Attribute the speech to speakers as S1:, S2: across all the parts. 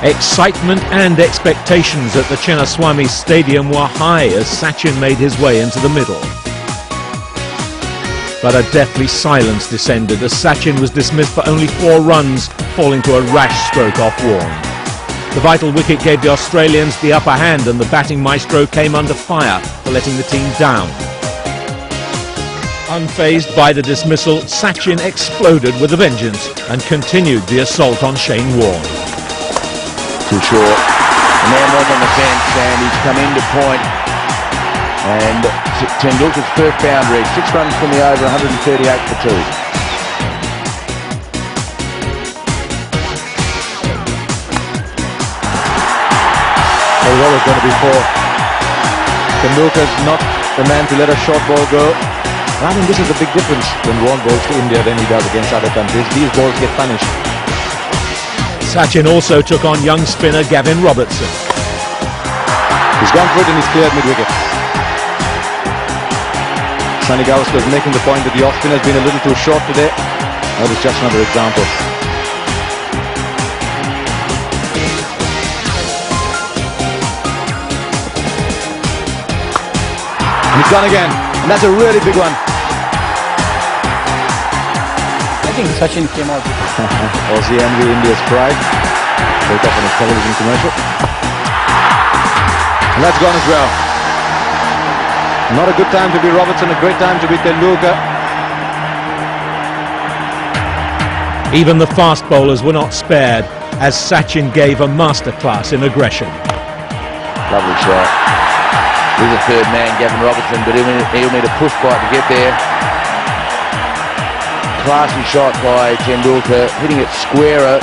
S1: Excitement and expectations at the Chennai Stadium were high as Sachin made his way into the middle. But a deathly silence descended as Sachin was dismissed for only 4 runs, falling to a rash stroke off Warne. The vital wicket gave the Australians the upper hand and the batting maestro came under fire for letting the team down. Unfazed by the dismissal, Sachin exploded with a vengeance and continued the assault on Shane Warne.
S2: Too short. The man was on the fence and he's come into point. And Tendulkar's first boundary, 6 runs from the over, 138 for 2.
S3: There's always going to be 4. Tendulkar's not the man to let a short ball go. I think this is a big difference when Warne bowls to India than he does against other countries. These balls get punished.
S1: Sachin also took on young spinner Gavin Robertson.
S3: He's gone for it and he's cleared mid-wicket. Sunny Gavaskar is making the point that the off-spin has been a little too short today. That is just another example. And he's gone again. And that's a really big one.
S4: I think Sachin came out.
S3: Aussie envy, India's pride. Woke up on a television commercial. And that's gone as well. Not a good time to be Robertson, a great time to be Tendulkar.
S1: Even the fast bowlers were not spared as Sachin gave a masterclass in aggression.
S2: Lovely shot. He's the third man, Gavin Robertson, but he'll need a push bite to get there. Classy shot by Tendulkar, hitting it squarer.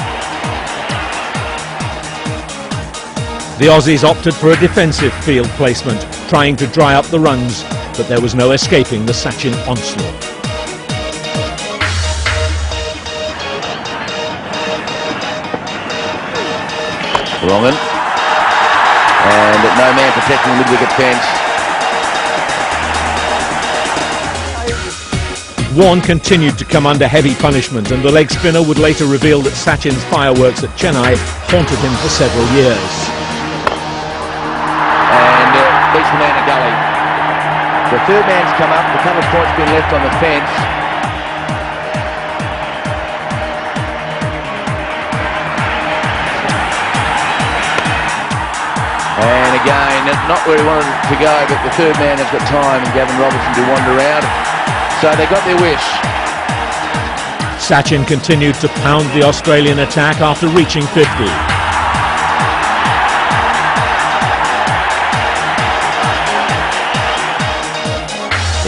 S1: The Aussies opted for a defensive field placement, trying to dry up the runs, but there was no escaping the Sachin onslaught.
S2: Wrong one. And no man protecting the mid-wicket fence.
S1: Warne continued to come under heavy punishment and the leg spinner would later reveal that Sachin's fireworks at Chennai haunted him for several years.
S2: And beats the man a gully. The third man's come up, the cover point's been left on the fence. And again, not where he wanted to go, but the third man has got time and Gavin Robertson to wander around. So they got their wish.
S1: Sachin continued to pound the Australian attack after reaching 50.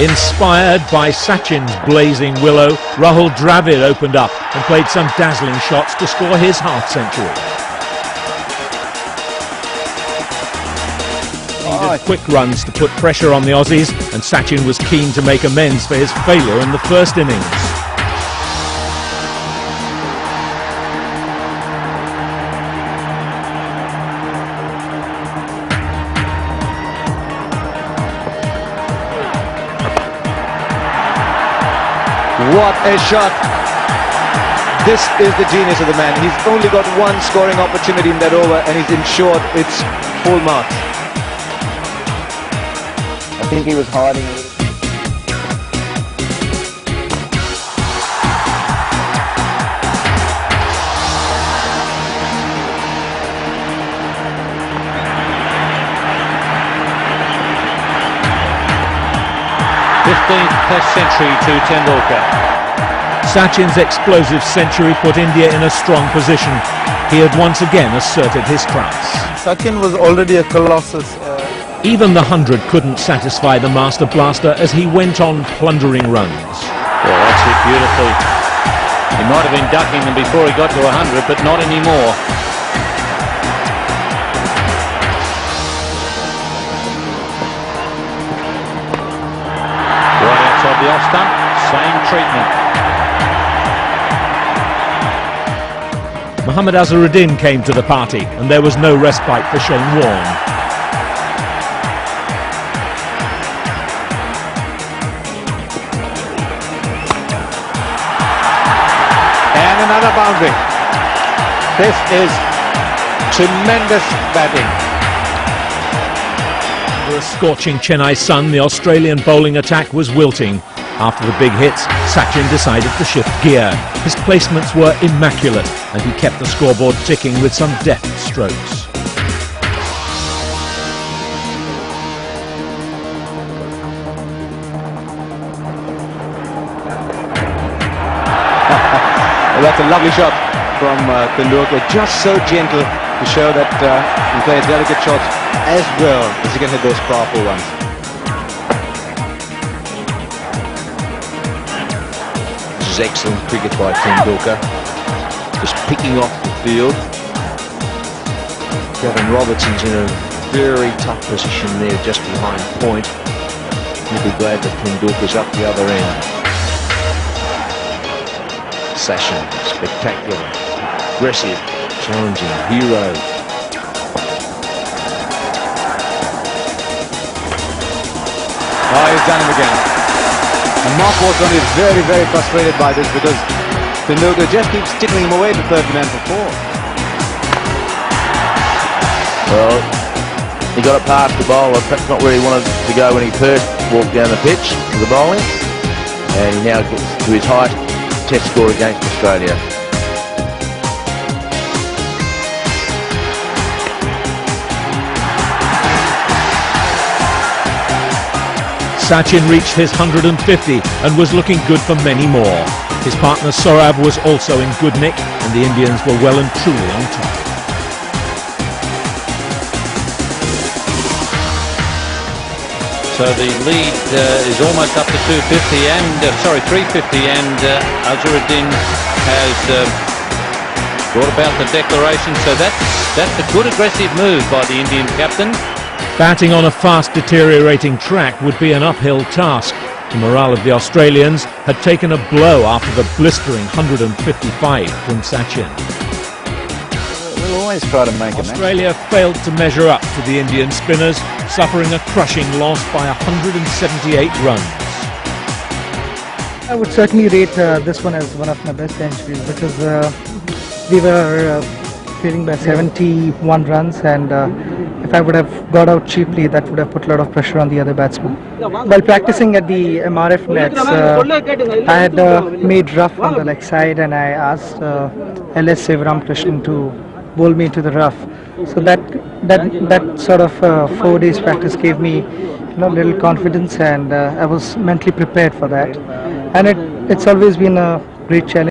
S1: Inspired by Sachin's blazing willow, Rahul Dravid opened up and played some dazzling shots to score his half-century. Needed quick runs to put pressure on the Aussies, and Sachin was keen to make amends for his failure in the first innings.
S3: What a shot! This is the genius of the man. He's only got one scoring opportunity in that over and he's ensured it's full marks.
S4: I think he was hiding a little.
S5: Test century to Tendulkar.
S1: Sachin's explosive century put India in a strong position. He had once again asserted his class.
S4: Sachin was already a colossus.
S1: Even the 100 couldn't satisfy the master blaster as he went on plundering runs.
S5: Well, that's it beautifully. He might have been ducking them before he got to 100, but not anymore. Right outside the off stump, same treatment.
S1: Mohammad Azharuddin came to the party and there was no respite for Shane Warne.
S5: Another boundary. This is
S3: Tremendous batting.
S1: Under a scorching Chennai sun, the Australian bowling attack was wilting. After the big hits, Sachin decided to shift gear. His placements were immaculate, and he kept the scoreboard ticking with some deft strokes.
S3: Well, that's a lovely shot from Tendulkar, just so gentle to show that he plays delicate shots as well as he can hit those powerful ones.
S2: This is excellent cricket by Tendulkar. Just picking off the field. Gavin Robertson's in a very tough position there, just behind point. He'll be glad that Tendulkar's up the other end. Sachin, spectacular, aggressive, challenging, hero.
S3: Oh, he's done him again. And Mark Watson is very, very frustrated by this because Tendulkar just keeps tickling him away to third man for 4.
S2: Well, he got it past the bowler, perhaps not where he wanted to go when he first walked down the pitch for the bowling. And he now gets to his height Test score against Australia.
S1: Sachin reached his 150 and was looking good for many more. His partner Saurabh was also in good nick, and the Indians were well and truly on top.
S5: So the lead is almost up to 350, and Azharuddin has brought about the declaration. So that's a good aggressive move by the Indian captain.
S1: Batting on a fast deteriorating track would be an uphill task. The morale of the Australians had taken a blow after the blistering 155 from Sachin.
S4: We'll always try to make
S1: Australia failed to measure up to the Indian spinners, suffering a crushing loss by 178 runs.
S6: I would certainly rate this one as one of my best centuries because we were trailing by 71 runs, and if I would have got out cheaply, that would have put a lot of pressure on the other batsmen. While practicing at the MRF nets, I had made rough on the leg side, and I asked LS Sivaram to bowl me into the rough. So that sort of 4 days practice gave me a little confidence, and I was mentally prepared for that. And it's always been a great challenge.